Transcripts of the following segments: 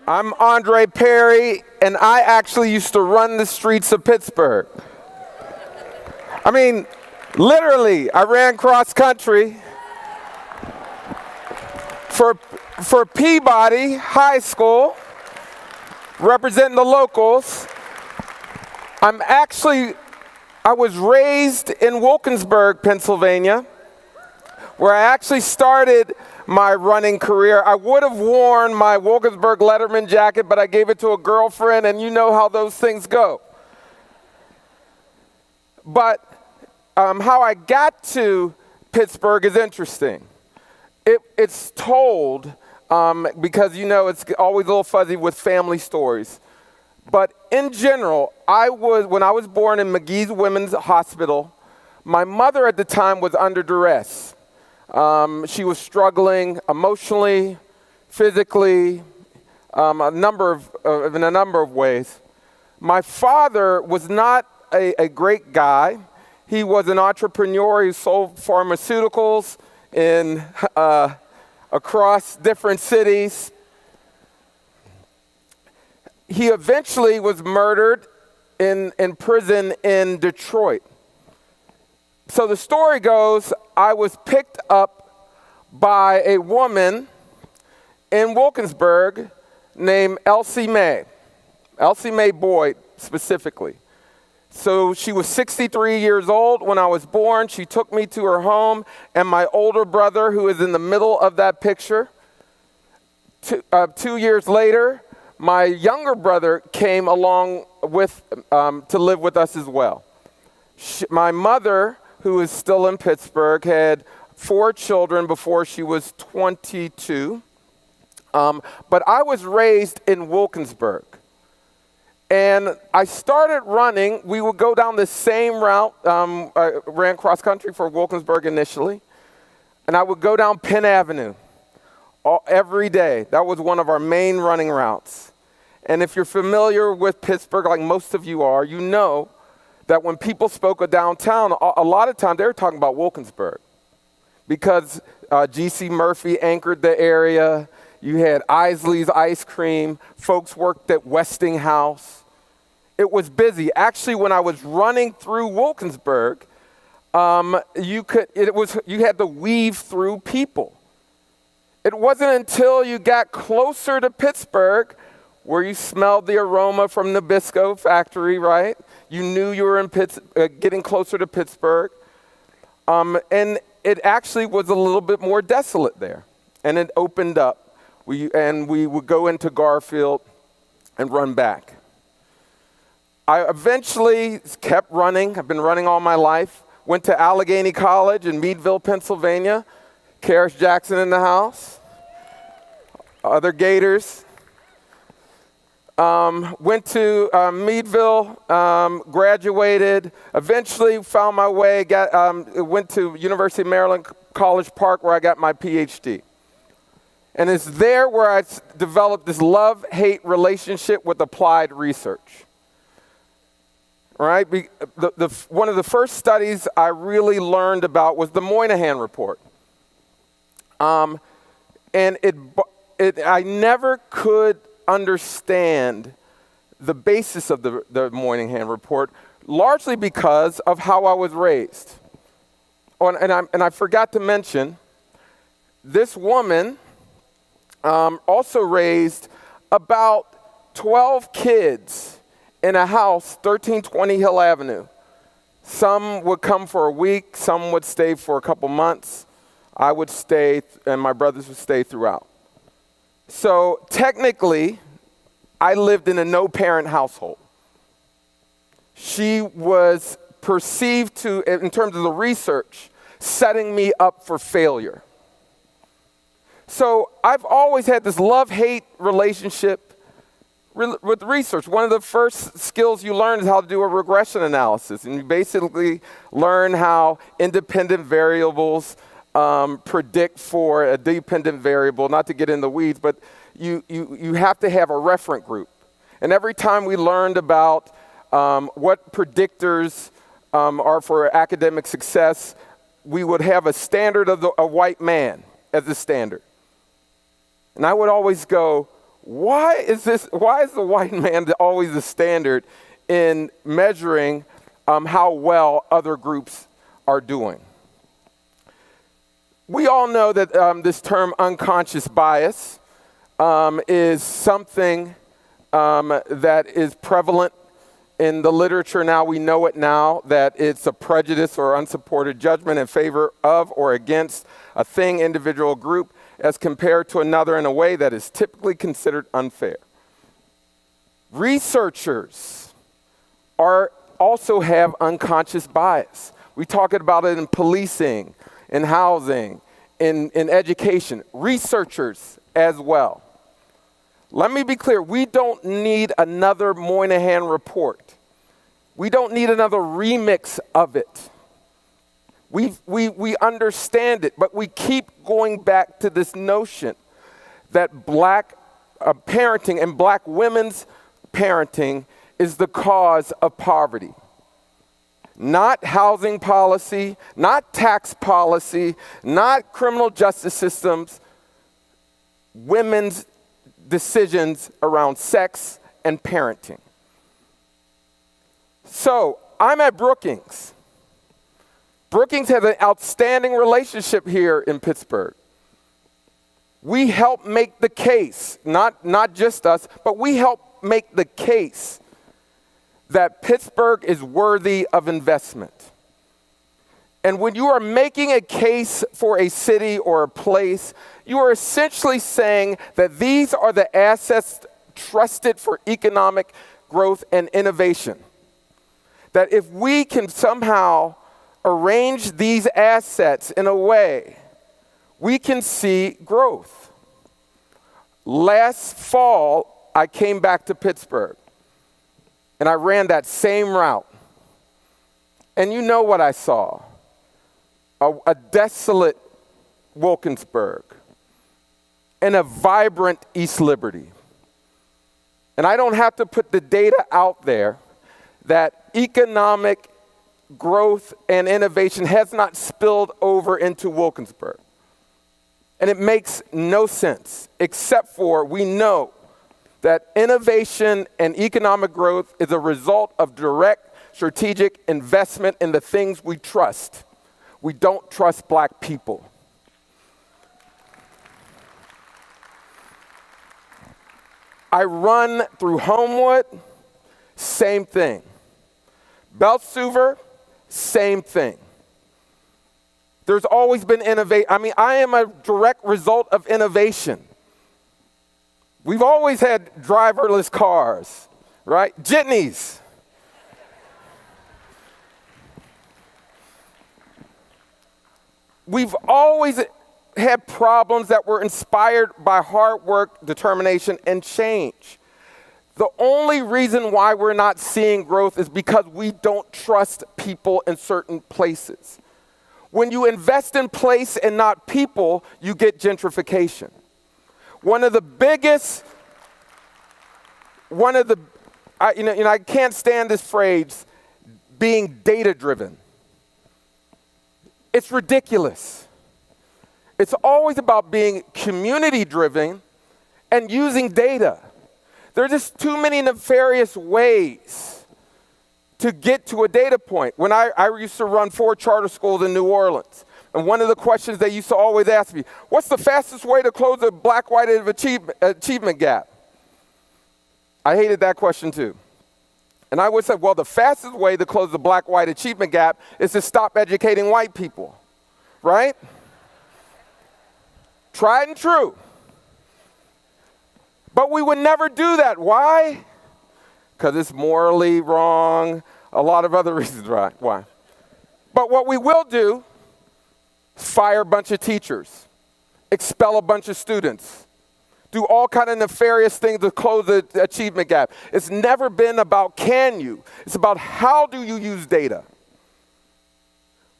I'm Andre Perry, and I actually used to run the streets of Pittsburgh. I mean, literally, I ran cross country for Peabody High School, representing the locals. I was raised in Wilkinsburg, Pennsylvania, where I actually started my running career. I would have worn my Wilkinsburg Letterman jacket, but I gave it to a girlfriend, and you know how those things go. But how I got to Pittsburgh is interesting. It's told, because you know it's always a little fuzzy with family stories. But in general, when I was born in McGee's Women's Hospital, my mother at the time was under duress. She was struggling emotionally, physically, in a number of ways. My father was not a great guy. He was an entrepreneur. He sold pharmaceuticals across different cities. He eventually was murdered in prison in Detroit. So the story goes, I was picked up by a woman in Wilkinsburg named Elsie Mae Boyd specifically. So she was 63 years old when I was born. She took me to her home, and my older brother, who is in the middle of that picture, 2 years later, my younger brother came along to live with us as well. My mother, who is still in Pittsburgh, had 4 children before she was 22. But I was raised in Wilkinsburg. And I started running. We would go down the same route. I ran cross country for Wilkinsburg initially. And I would go down Penn Avenue every day. That was one of our main running routes. And if you're familiar with Pittsburgh, like most of you are, you know that when people spoke of downtown, a lot of times they were talking about Wilkinsburg. Because G.C. Murphy anchored the area. You had Isley's Ice Cream. Folks worked at Westinghouse. It was busy. Actually, when I was running through Wilkinsburg, you had to weave through people. It wasn't until you got closer to Pittsburgh where you smelled the aroma from Nabisco factory, right? You knew you were getting closer to Pittsburgh. And it actually was a little bit more desolate there. And it opened up. We would go into Garfield and run back. I eventually kept running. I've been running all my life. Went to Allegheny College in Meadville, Pennsylvania. Karis Jackson in the house. Other Gators. Went to Meadville, graduated, eventually found my way, went to University of Maryland, College Park, where I got my PhD. And it's there where I developed this love-hate relationship with applied research. Right? One of the first studies I really learned about was the Moynihan Report. And I never could understand the basis of the Moynihan Report, largely because of how I was raised. And I forgot to mention, this woman also raised about 12 kids in a house, 1320 Hill Avenue. Some would come for a week, some would stay for a couple months. I would stay, and my brothers would stay throughout. So technically, I lived in a no-parent household. She was perceived to, in terms of the research, setting me up for failure. So I've always had this love-hate relationship with research. One of the first skills you learn is how to do a regression analysis. And you basically learn how independent variables predict for a dependent variable. Not to get in the weeds, but you have to have a referent group. And every time we learned about what predictors are for academic success, we would have a standard of a white man as the standard. And I would always go, why is the white man always the standard in measuring how well other groups are doing? We all know that this term unconscious bias is something that is prevalent in the literature now. We know it now, that it's a prejudice or unsupported judgment in favor of or against a thing, individual, group, as compared to another in a way that is typically considered unfair. Researchers also have unconscious bias. We talk about it in policing, in housing, in education. Researchers as well. Let me be clear, we don't need another Moynihan Report. We don't need another remix of it. We understand it, but we keep going back to this notion that black parenting and black women's parenting is the cause of poverty. Not housing policy, not tax policy, not criminal justice systems, women's decisions around sex and parenting. So I'm at Brookings. Brookings has an outstanding relationship here in Pittsburgh. We help make the case, not just us, but we help make the case that Pittsburgh is worthy of investment. And when you are making a case for a city or a place, you are essentially saying that these are the assets trusted for economic growth and innovation. That if we can somehow arrange these assets in a way, we can see growth. Last fall, I came back to Pittsburgh, and I ran that same route. And you know what I saw. A desolate Wilkinsburg and a vibrant East Liberty. And I don't have to put the data out there that economic growth and innovation has not spilled over into Wilkinsburg. And it makes no sense, except for we know that innovation and economic growth is a result of direct strategic investment in the things we trust. We don't trust black people. I run through Homewood, same thing. Beltsuver, same thing. There's always been innovation. I am a direct result of innovation. We've always had driverless cars, right? Jitneys. We've always had problems that were inspired by hard work, determination, and change. The only reason why we're not seeing growth is because we don't trust people in certain places. When you invest in place and not people, you get gentrification. I can't stand this phrase, being data-driven. It's ridiculous. It's always about being community-driven and using data. There are just too many nefarious ways to get to a data point. When I used to run 4 charter schools in New Orleans, and one of the questions they used to always ask me, what's the fastest way to close the black-white achievement gap? I hated that question too. And I would say, well, the fastest way to close the black-white achievement gap is to stop educating white people, right? Tried and true. But we would never do that. Why? Because it's morally wrong, a lot of other reasons why. But what we will do is fire a bunch of teachers, expel a bunch of students, do all kind of nefarious things to close the achievement gap. It's never been about can you. It's about how do you use data.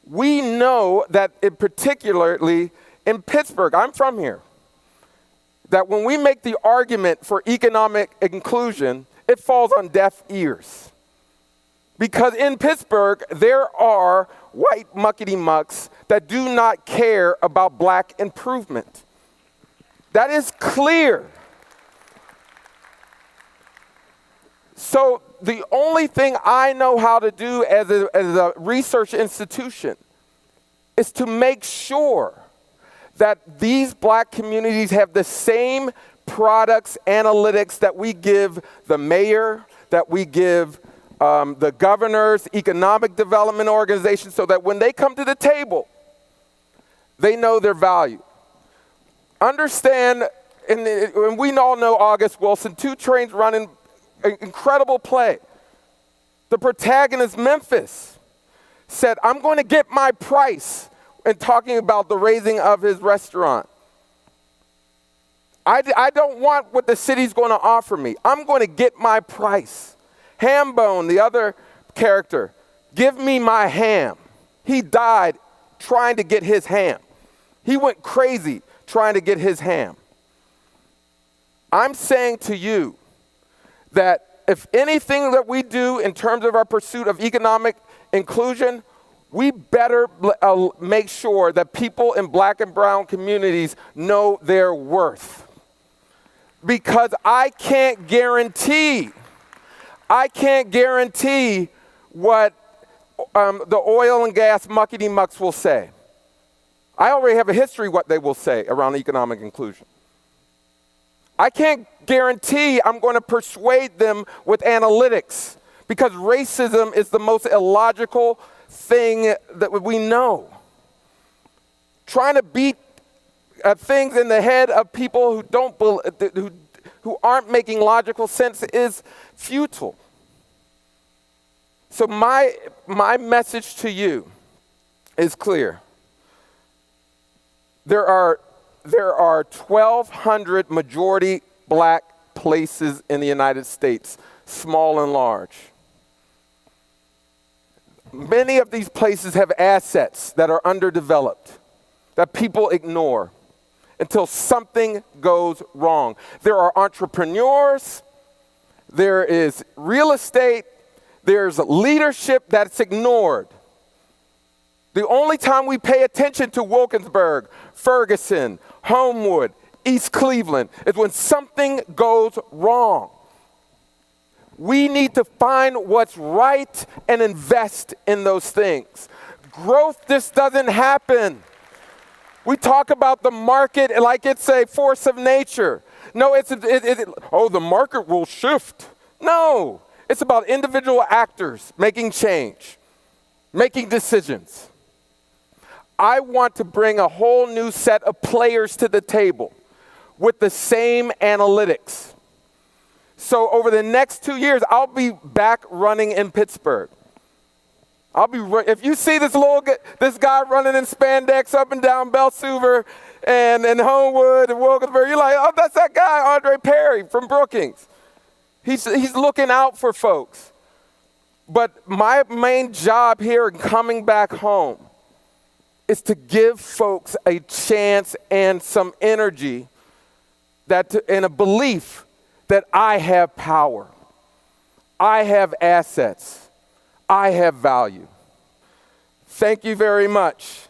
We know that particularly in Pittsburgh, I'm from here, that when we make the argument for economic inclusion, it falls on deaf ears. Because in Pittsburgh, there are white muckety-mucks that do not care about black improvement. That is clear. So the only thing I know how to do as a research institution is to make sure that these black communities have the same products, analytics that we give the mayor, that we give the governors, economic development organizations, so that when they come to the table, they know their value. Understand, and we all know August Wilson, 2 Trains running, incredible play. The protagonist, Memphis, said, I'm going to get my price, in talking about the raising of his restaurant. I don't want what the city's going to offer me. I'm going to get my price. Hambone, the other character, give me my ham. He died trying to get his ham. He went crazy trying to get his ham. I'm saying to you that if anything that we do in terms of our pursuit of economic inclusion, we better make sure that people in black and brown communities know their worth. Because I can't guarantee what the oil and gas muckety-mucks will say. I already have a history what they will say around economic inclusion. I can't guarantee I'm going to persuade them with analytics, because racism is the most illogical thing that we know. Trying to beat things in the head of people who aren't making logical sense is futile. So my message to you is clear. There are 1,200 majority black places in the United States, small and large. Many of these places have assets that are underdeveloped, that people ignore until something goes wrong. There are entrepreneurs, there is real estate, there's leadership that's ignored. The only time we pay attention to Wilkinsburg, Ferguson, Homewood, East Cleveland is when something goes wrong. We need to find what's right and invest in those things. Growth just doesn't happen. We talk about the market like it's a force of nature. No, the market will shift. No, it's about individual actors making change, making decisions. I want to bring a whole new set of players to the table with the same analytics. So over the next 2 years, I'll be back running in Pittsburgh. If you see this guy running in spandex up and down Belsuver and Homewood and Wilkinsburg, you're like, oh, that's that guy, Andre Perry from Brookings. He's looking out for folks. But my main job here in coming back home is to give folks a chance and some energy and a belief that I have power, I have assets, I have value. Thank you very much.